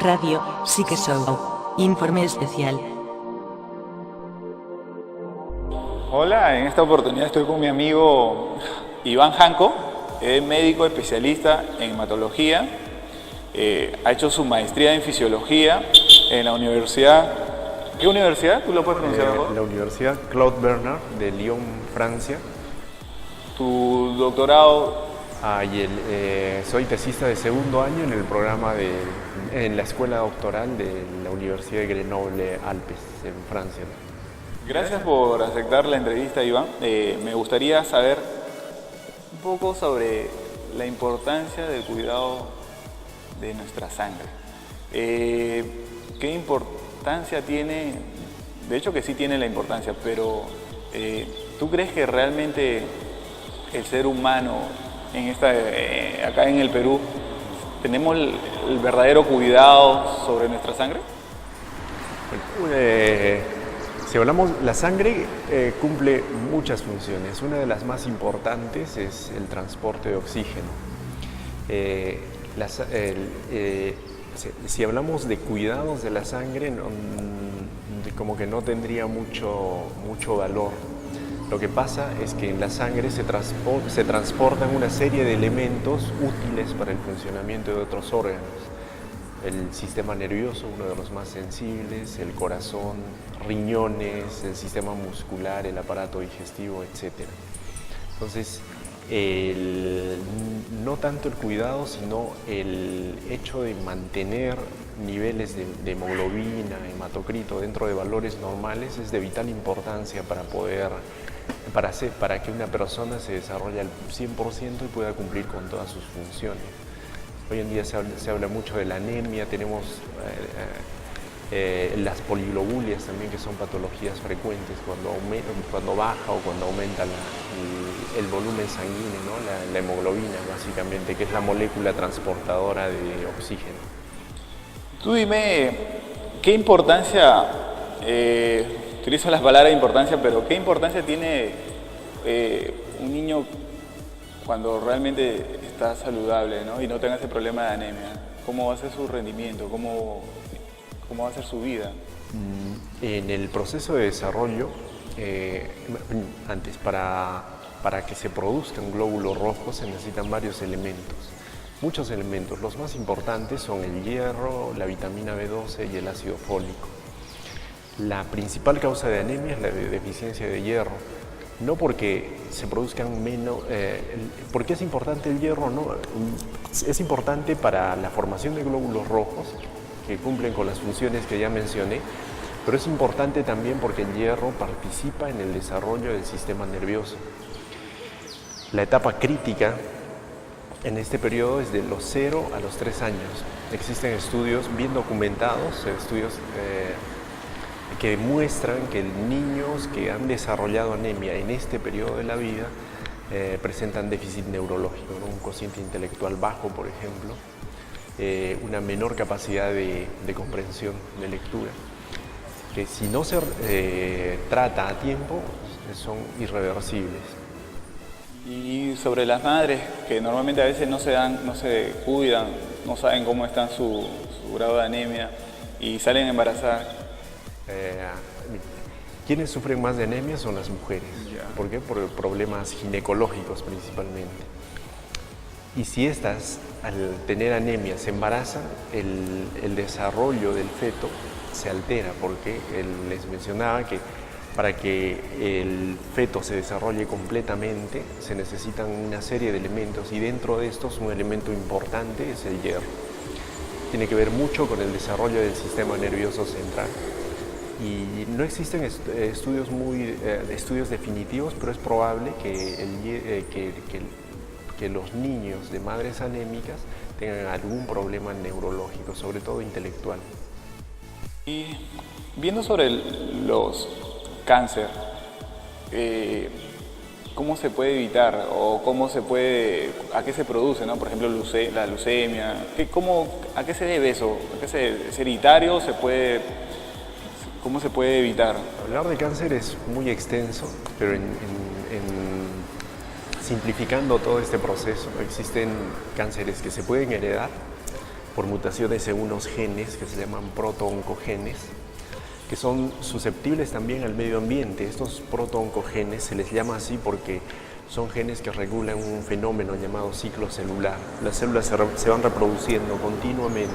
Radio Psique Show. Informe especial. Hola, en esta oportunidad estoy con mi amigo Iván Janco, es médico especialista en hematología, ha hecho su maestría en fisiología en la universidad. ¿Qué universidad? ¿Tú lo puedes pronunciar mejor? La Universidad Claude Bernard de Lyon, Francia. ¿Tu doctorado? Soy tesista de segundo año en el programa en la escuela doctoral de la Universidad de Grenoble-Alpes, en Francia. Gracias por aceptar la entrevista, Iván. Me gustaría saber un poco sobre la importancia del cuidado de nuestra sangre. ¿Qué importancia tiene? De hecho que sí tiene la importancia, pero ¿tú crees que realmente el ser humano acá en el Perú tenemos el verdadero cuidado sobre nuestra sangre? Si hablamos, la sangre cumple muchas funciones. Una de las más importantes es el transporte de oxígeno. Si hablamos de cuidados de la sangre, como que no tendría mucho valor. Lo que pasa es que en la sangre se transportan una serie de elementos útiles para el funcionamiento de otros órganos. El sistema nervioso, uno de los más sensibles, el corazón, riñones, el sistema muscular, el aparato digestivo, etc. Entonces, no tanto el cuidado, sino el hecho de mantener niveles de hemoglobina, hematocrito dentro de valores normales es de vital importancia para que una persona se desarrolle al 100% y pueda cumplir con todas sus funciones. Hoy en día se habla mucho de la anemia, tenemos las poliglobulias también, que son patologías frecuentes cuando baja o cuando aumenta el volumen sanguíneo, ¿no? La hemoglobina, básicamente, que es la molécula transportadora de oxígeno. Tú dime, ¿qué importancia, utilizo las palabras importancia, pero qué importancia tiene un niño cuando realmente está saludable, ¿no? Y no tenga ese problema de anemia? ¿Cómo va a ser su rendimiento? ¿Cómo va a ser su vida? En el proceso de desarrollo, para que se produzcan glóbulos rojos se necesitan varios elementos, muchos elementos. Los más importantes son el hierro, la vitamina B12 y el ácido fólico. La principal causa de anemia es la deficiencia de hierro. No porque se produzcan menos, porque es importante el hierro, ¿no? Es importante para la formación de glóbulos rojos, que cumplen con las funciones que ya mencioné, pero es importante también porque el hierro participa en el desarrollo del sistema nervioso. La etapa crítica en este periodo es de los 0 a los 3 años. Existen estudios bien documentados, estudios que demuestran que niños que han desarrollado anemia en este periodo de la vida presentan déficit neurológico, ¿no? Un cociente intelectual bajo, por ejemplo, una menor capacidad de comprensión, de lectura, que si no se trata a tiempo son irreversibles. Y sobre las madres, que normalmente a veces no se cuidan, no saben cómo está su grado de anemia y salen embarazadas. Quienes sufren más de anemia son las mujeres. ¿Por qué? Por problemas ginecológicos principalmente. Y si estas, al tener anemia, se embarazan, el desarrollo del feto se altera, porque les mencionaba que para que el feto se desarrolle completamente se necesitan una serie de elementos, y dentro de estos un elemento importante es el hierro. Tiene que ver mucho con el desarrollo del sistema nervioso central. Y no existen estudios definitivos, pero es probable que los niños de madres anémicas tengan algún problema neurológico, sobre todo intelectual. Y viendo sobre los cáncer, ¿cómo se puede evitar o a qué se produce, ¿no? Por ejemplo, la leucemia, ¿a qué se debe eso? ¿Es hereditario? ¿Cómo se puede evitar? Hablar de cáncer es muy extenso, pero simplificando todo este proceso, existen cánceres que se pueden heredar, por mutaciones en unos genes que se llaman protooncogenes, que son susceptibles también al medio ambiente. Estos protooncogenes se les llama así porque son genes que regulan un fenómeno llamado ciclo celular. Las células se van reproduciendo continuamente,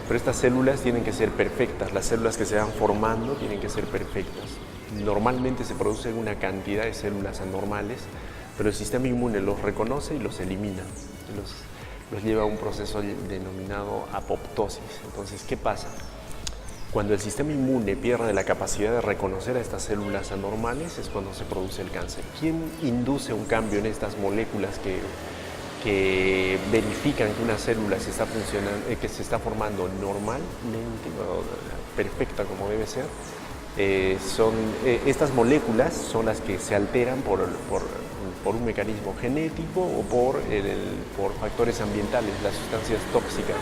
pero estas células tienen que ser perfectas. Las células que se van formando tienen que ser perfectas. Normalmente se producen una cantidad de células anormales, pero el sistema inmune los reconoce y los elimina. Los lleva a un proceso denominado apoptosis. Entonces, ¿qué pasa? Cuando el sistema inmune pierde la capacidad de reconocer a estas células anormales es cuando se produce el cáncer. ¿Quién induce un cambio en estas moléculas que verifican que una célula se está funcionando, que se está formando normalmente, perfecta como debe ser? Estas moléculas son las que se alteran por un mecanismo genético o por factores ambientales. Las sustancias tóxicas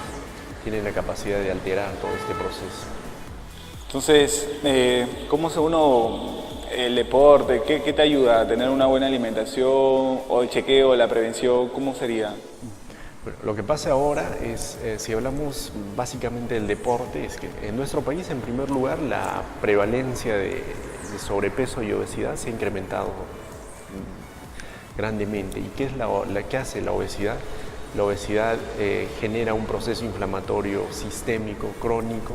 tienen la capacidad de alterar todo este proceso. Entonces, ¿cómo se uno el deporte? ¿Qué te ayuda a tener una buena alimentación o el chequeo, la prevención? ¿Cómo sería? Bueno, lo que pasa ahora es, si hablamos básicamente del deporte, es que en nuestro país, en primer lugar, la prevalencia de sobrepeso y obesidad se ha incrementado grandemente. ¿Y qué es qué hace la obesidad? La obesidad genera un proceso inflamatorio sistémico, crónico.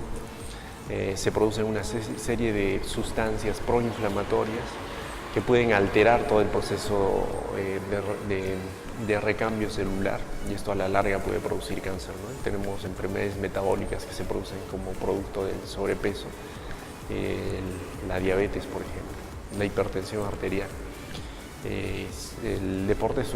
Se producen una serie de sustancias proinflamatorias que pueden alterar todo el proceso de recambio celular, y esto a la larga puede producir cáncer, ¿no? Tenemos enfermedades metabólicas que se producen como producto del sobrepeso, la diabetes, por ejemplo, la hipertensión arterial. El deporte es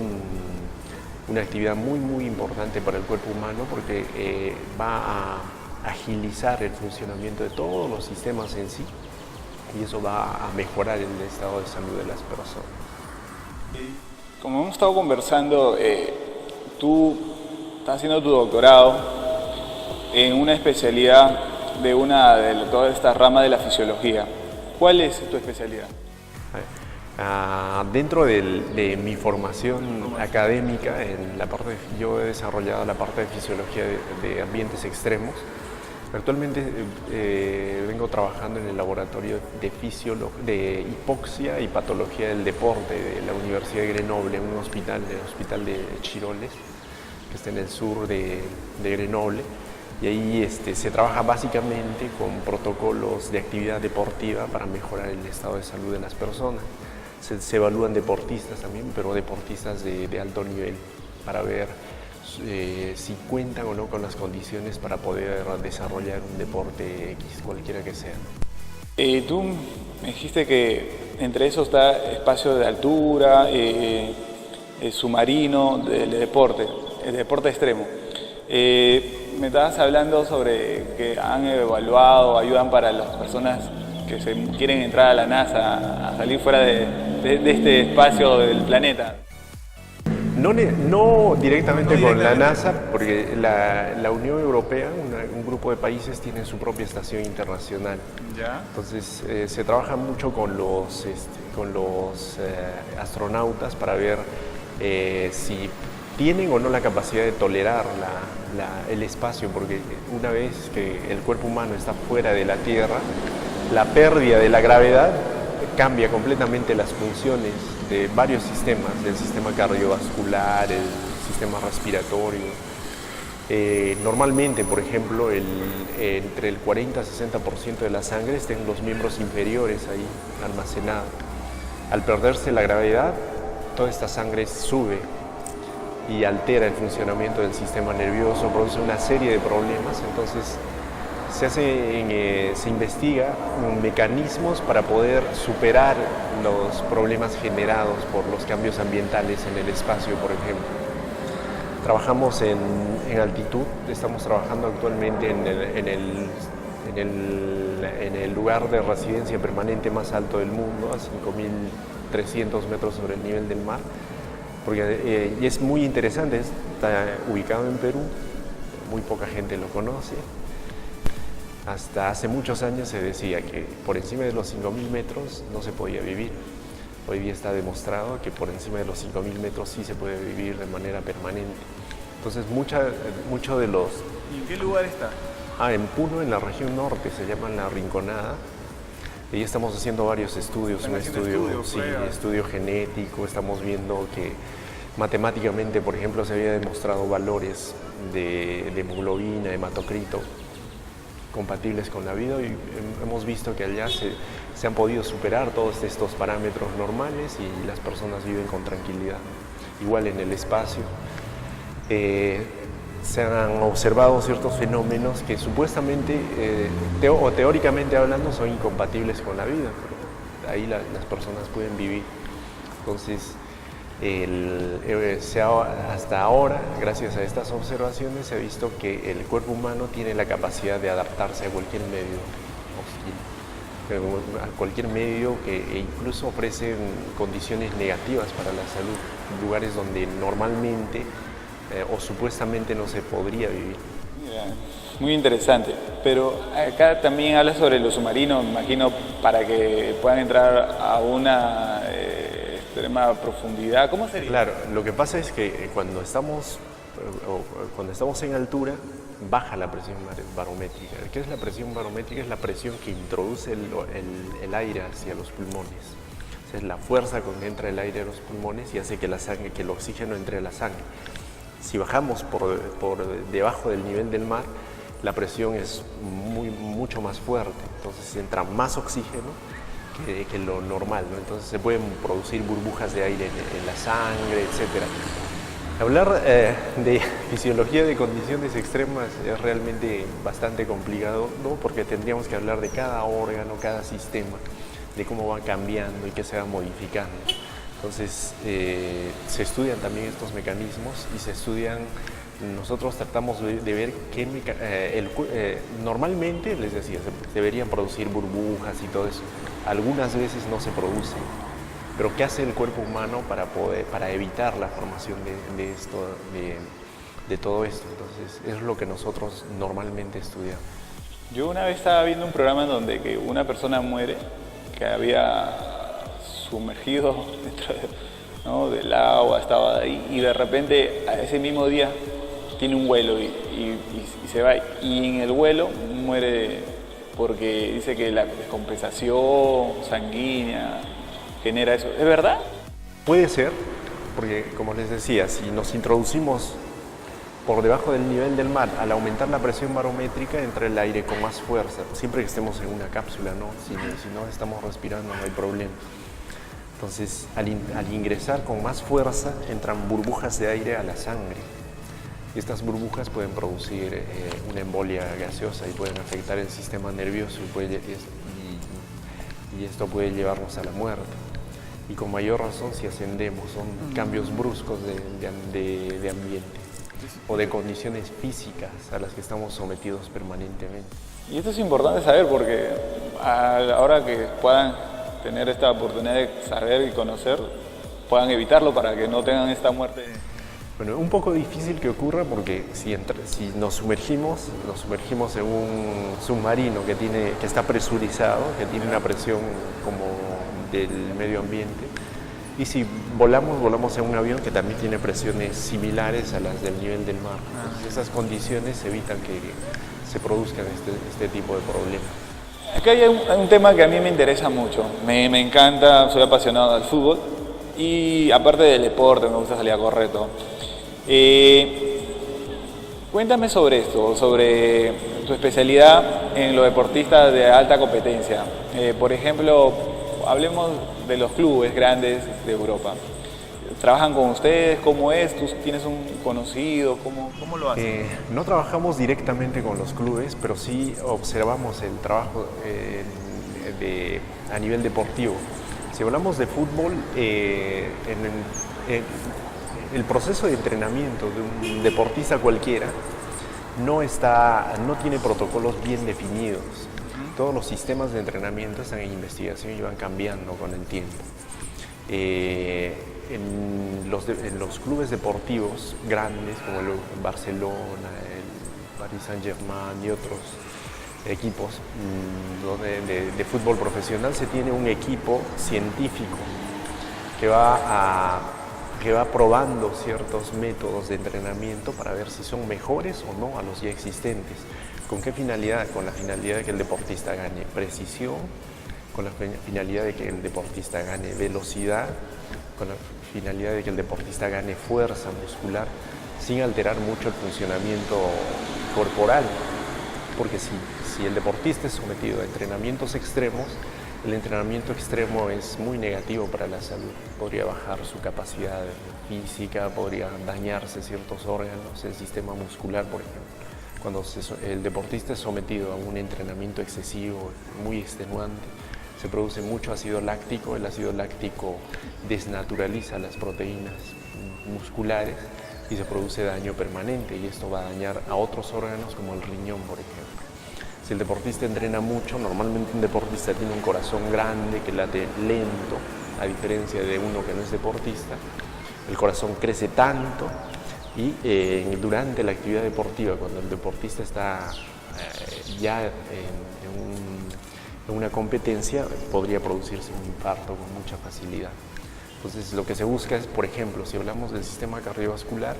una actividad muy importante para el cuerpo humano porque va a agilizar el funcionamiento de todos los sistemas en sí, y eso va a mejorar el estado de salud de las personas. Como hemos estado conversando, tú estás haciendo tu doctorado en una especialidad de toda esta rama de la fisiología. ¿Cuál es tu especialidad? Dentro de mi formación académica, yo he desarrollado la parte de fisiología de ambientes extremos. Actualmente vengo trabajando en el laboratorio de hipoxia y patología del deporte de la Universidad de Grenoble, un hospital, el Hospital de Chiroles, que está en el sur de Grenoble. Y ahí se trabaja básicamente con protocolos de actividad deportiva para mejorar el estado de salud de las personas. Se evalúan deportistas también, pero deportistas de alto nivel, para ver si cuentan o no con las condiciones para poder desarrollar un deporte X, cualquiera que sea. Tú me dijiste que entre esos está espacio de altura, submarino, el deporte extremo. Me estabas hablando sobre que han evaluado, ayudan para las personas que se quieren entrar a la NASA, a salir fuera de este espacio del planeta. No directamente con la NASA, porque la Unión Europea, un grupo de países, tiene su propia estación internacional. ¿Ya? Entonces se trabaja mucho con los astronautas para ver si tienen o no la capacidad de tolerar el espacio, porque una vez que el cuerpo humano está fuera de la Tierra, la pérdida de la gravedad cambia completamente las funciones de varios sistemas, del sistema cardiovascular, el sistema respiratorio. Normalmente, por ejemplo, entre el 40 y 60% de la sangre está en los miembros inferiores ahí almacenada. Al perderse la gravedad, toda esta sangre sube y altera el funcionamiento del sistema nervioso, produce una serie de problemas. Entonces se investiga mecanismos para poder superar los problemas generados por los cambios ambientales en el espacio, por ejemplo. Trabajamos en altitud, estamos trabajando actualmente en el lugar de residencia permanente más alto del mundo, a 5.300 metros sobre el nivel del mar, porque y es muy interesante, está ubicado en Perú, muy poca gente lo conoce. Hasta hace muchos años se decía que por encima de los 5.000 metros no se podía vivir. Hoy día está demostrado que por encima de los 5.000 metros sí se puede vivir de manera permanente. Entonces mucho de los... ¿Y en qué lugar está? En Puno, en la región norte, se llama La Rinconada. Y estamos haciendo varios estudios, estudio genético, estamos viendo que matemáticamente, por ejemplo, se había demostrado valores de hemoglobina, hematocrito, compatibles con la vida, y hemos visto que allá se han podido superar todos estos parámetros normales y las personas viven con tranquilidad. Igual en el espacio se han observado ciertos fenómenos que supuestamente o teóricamente hablando son incompatibles con la vida, pero ahí las personas pueden vivir. Entonces hasta ahora, gracias a estas observaciones, se ha visto que el cuerpo humano tiene la capacidad de adaptarse a cualquier medio hostil, a cualquier medio que incluso ofrecen condiciones negativas para la salud, lugares donde normalmente o supuestamente no se podría vivir. Mira, muy interesante, pero acá también habla sobre los submarinos, me imagino, para que puedan entrar a una extrema profundidad. ¿Cómo sería? Claro, lo que pasa es que cuando estamos en altura, baja la presión barométrica. ¿Qué es la presión barométrica? Es la presión que introduce el aire hacia los pulmones. O sea, es la fuerza con que entra el aire a los pulmones y hace que el oxígeno entre a la sangre. Si bajamos por debajo del nivel del mar, la presión es mucho más fuerte, entonces entra más oxígeno que lo normal, ¿no? Entonces se pueden producir burbujas de aire en la sangre, etc. Hablar de fisiología de condiciones extremas es realmente bastante complicado, ¿no? Porque tendríamos que hablar de cada órgano, cada sistema, de cómo va cambiando y qué se va modificando. Entonces se estudian también estos mecanismos y nosotros tratamos de ver normalmente, les decía, se deberían producir burbujas y todo eso. Algunas veces no se producen, pero ¿qué hace el cuerpo humano para evitar la formación de todo esto? Entonces es lo que nosotros normalmente estudiamos. Yo una vez estaba viendo un programa en donde que una persona muere, que había sumergido dentro del agua, estaba ahí, y de repente a ese mismo día tiene un vuelo y se va, y en el vuelo muere porque dice que la descompensación sanguínea genera eso. ¿Es verdad? Puede ser, porque como les decía, si nos introducimos por debajo del nivel del mar, al aumentar la presión barométrica entra el aire con más fuerza, siempre que estemos en una cápsula, ¿no? Si no estamos respirando no hay problema. Entonces, al ingresar con más fuerza, entran burbujas de aire a la sangre. Y estas burbujas pueden producir una embolia gaseosa y pueden afectar el sistema nervioso y esto puede llevarnos a la muerte. Y con mayor razón si ascendemos, son cambios bruscos de ambiente o de condiciones físicas a las que estamos sometidos permanentemente. Y esto es importante saber porque a la hora que puedan tener esta oportunidad de saber y conocer, puedan evitarlo para que no tengan esta muerte. Bueno, es un poco difícil que ocurra porque si nos sumergimos en un submarino que está presurizado, que tiene una presión como del medio ambiente, y si volamos en un avión que también tiene presiones similares a las del nivel del mar. Entonces, esas condiciones evitan que se produzcan este tipo de problemas. Acá hay un tema que a mí me interesa mucho, me encanta, soy apasionado del fútbol y aparte del deporte, me gusta salir a correr todo. Cuéntame sobre esto, sobre tu especialidad en los deportistas de alta competencia. Por ejemplo, hablemos de los clubes grandes de Europa. ¿Trabajan con ustedes? ¿Cómo es? ¿Tú tienes un conocido? ¿Cómo lo hacen? No trabajamos directamente con los clubes, pero sí observamos el trabajo a nivel deportivo. Si hablamos de fútbol, el proceso de entrenamiento de un deportista cualquiera no tiene protocolos bien definidos. Todos los sistemas de entrenamiento están en investigación y van cambiando con el tiempo. En los clubes deportivos grandes como el Barcelona, el Paris Saint-Germain y otros equipos de fútbol profesional, se tiene un equipo científico que va que va probando ciertos métodos de entrenamiento para ver si son mejores o no a los ya existentes. ¿Con qué finalidad? Con la finalidad de que el deportista gane precisión, con la finalidad de que el deportista gane velocidad, con la finalidad de que el deportista gane fuerza muscular, sin alterar mucho el funcionamiento corporal. Porque si el deportista es sometido a entrenamientos extremos, el entrenamiento extremo es muy negativo para la salud. Podría bajar su capacidad física, podría dañarse ciertos órganos, el sistema muscular, por ejemplo. Cuando el deportista es sometido a un entrenamiento excesivo, muy extenuante, se produce mucho ácido láctico. El ácido láctico desnaturaliza las proteínas musculares y se produce daño permanente, y esto va a dañar a otros órganos como el riñón, por ejemplo. Si el deportista entrena mucho, normalmente un deportista tiene un corazón grande que late lento, a diferencia de uno que no es deportista. El corazón crece tanto y durante la actividad deportiva, cuando el deportista está ya en una competencia, podría producirse un infarto con mucha facilidad. Entonces, lo que se busca es, por ejemplo, si hablamos del sistema cardiovascular,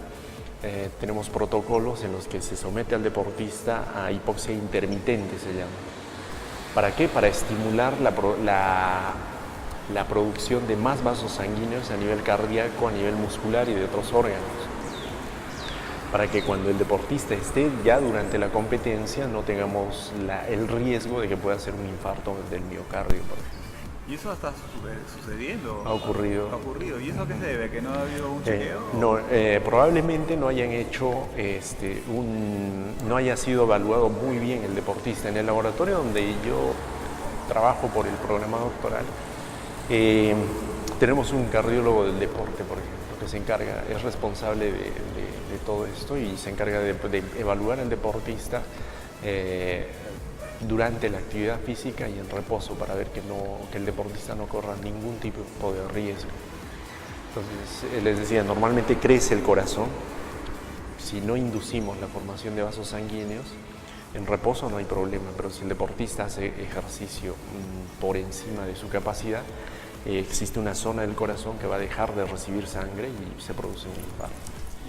tenemos protocolos en los que se somete al deportista a hipoxia intermitente, se llama. ¿Para qué? Para estimular la producción de más vasos sanguíneos a nivel cardíaco, a nivel muscular y de otros órganos. Para que cuando el deportista esté ya durante la competencia no tengamos el riesgo de que pueda ser un infarto del miocardio, por ejemplo. ¿Y eso está sucediendo? Ha ocurrido. ¿Ha ocurrido? ¿Y eso qué se debe? ¿Que no ha habido un chequeo? No, probablemente no hayan hecho, no haya sido evaluado muy bien el deportista. En el laboratorio donde yo trabajo por el programa doctoral, tenemos un cardiólogo del deporte, por ejemplo, que se encarga, es responsable de todo esto y se encarga de evaluar al deportista durante la actividad física y en reposo, para ver que el deportista no corra ningún tipo de riesgo. Entonces, les decía, normalmente crece el corazón. Si no inducimos la formación de vasos sanguíneos, en reposo no hay problema, pero si el deportista hace ejercicio por encima de su capacidad, existe una zona del corazón que va a dejar de recibir sangre y se produce un infarto.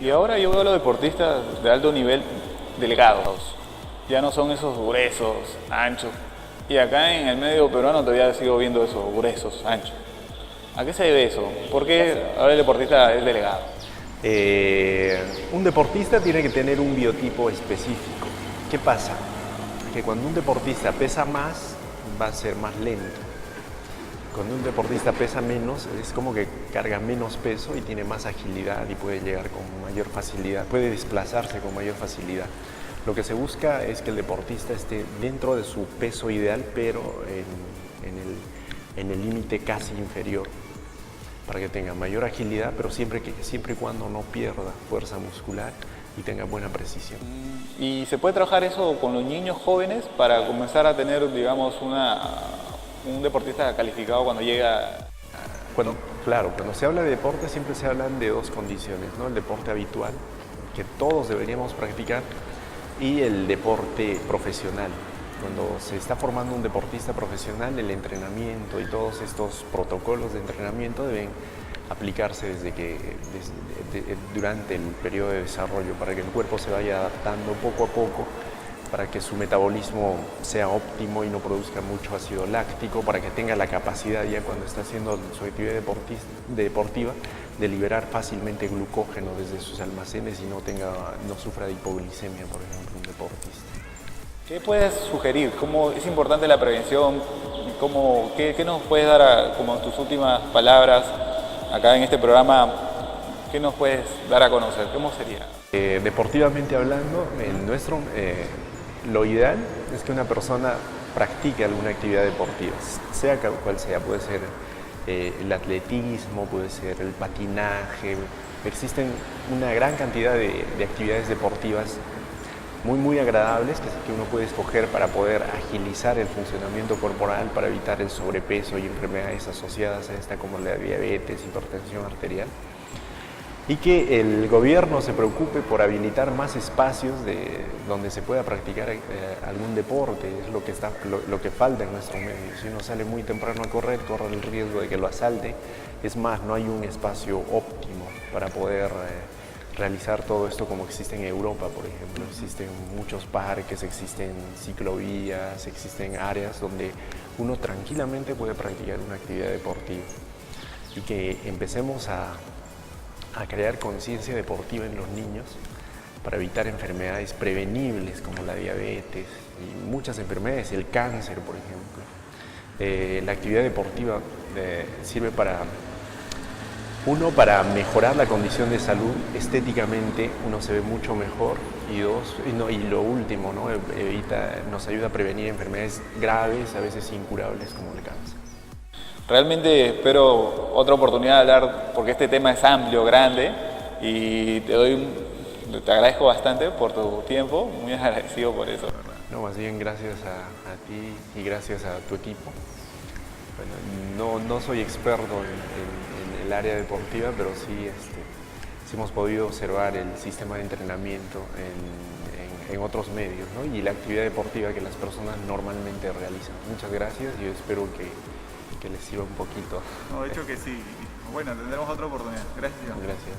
Y ahora yo veo a los deportistas de alto nivel delgados. Ya no son esos gruesos, anchos. Y acá en el medio peruano todavía sigo viendo esos gruesos, anchos. ¿A qué se debe eso? ¿Por qué ahora el deportista es delgado? Un deportista tiene que tener un biotipo específico. ¿Qué pasa? Que cuando un deportista pesa más, va a ser más lento. Cuando un deportista pesa menos, es como que carga menos peso y tiene más agilidad y puede llegar con mayor facilidad, puede desplazarse con mayor facilidad. Lo que se busca es que el deportista esté dentro de su peso ideal, pero en el límite casi inferior, para que tenga mayor agilidad, pero siempre y cuando no pierda fuerza muscular y tenga buena precisión. ¿Y se puede trabajar eso con los niños jóvenes para comenzar a tener, digamos, un deportista calificado cuando llega? Claro, cuando se habla de deporte siempre se hablan de dos condiciones, ¿no? El deporte habitual, que todos deberíamos practicar, y el deporte profesional. Cuando se está formando un deportista profesional, el entrenamiento y todos estos protocolos de entrenamiento deben aplicarse durante el periodo de desarrollo, para que el cuerpo se vaya adaptando poco a poco, para que su metabolismo sea óptimo y no produzca mucho ácido láctico, para que tenga la capacidad ya cuando está haciendo su actividad deportiva de liberar fácilmente glucógeno desde sus almacenes y no sufra de hipoglicemia, por ejemplo, un deportista. ¿Qué puedes sugerir? ¿Cómo es importante la prevención? ¿Qué nos puedes dar como tus últimas palabras acá en este programa? ¿Qué nos puedes dar a conocer? ¿Cómo sería? Deportivamente hablando, lo ideal es que una persona practique alguna actividad deportiva, sea cual sea, puede ser el atletismo, puede ser el patinaje. Existen una gran cantidad de actividades deportivas muy agradables que uno puede escoger para poder agilizar el funcionamiento corporal, para evitar el sobrepeso y enfermedades asociadas a esta, como la diabetes, hipertensión arterial. Y que el gobierno se preocupe por habilitar más espacios donde se pueda practicar algún deporte. Es lo que falta en nuestro medio. Si uno sale muy temprano a correr, corre el riesgo de que lo asalte. Es más, no hay un espacio óptimo para poder realizar todo esto como existe en Europa, por ejemplo. Existen muchos parques, existen ciclovías, existen áreas donde uno tranquilamente puede practicar una actividad deportiva y que empecemos a crear conciencia deportiva en los niños para evitar enfermedades prevenibles como la diabetes y muchas enfermedades, el cáncer, por ejemplo. La actividad deportiva sirve para mejorar la condición de salud estéticamente, uno se ve mucho mejor, y lo último, ¿no? Nos ayuda a prevenir enfermedades graves, a veces incurables, como el cáncer. Realmente espero otra oportunidad de hablar, porque este tema es amplio, grande, y te agradezco bastante por tu tiempo, muy agradecido por eso. No, más bien gracias a ti y gracias a tu equipo. Bueno, no soy experto en el área deportiva, pero sí hemos podido observar el sistema de entrenamiento en otros medios, ¿no? Y la actividad deportiva que las personas normalmente realizan. Muchas gracias y yo espero que les sirva un poquito. No, de hecho que sí. Bueno, tendremos otra oportunidad. Gracias, Iván. Gracias.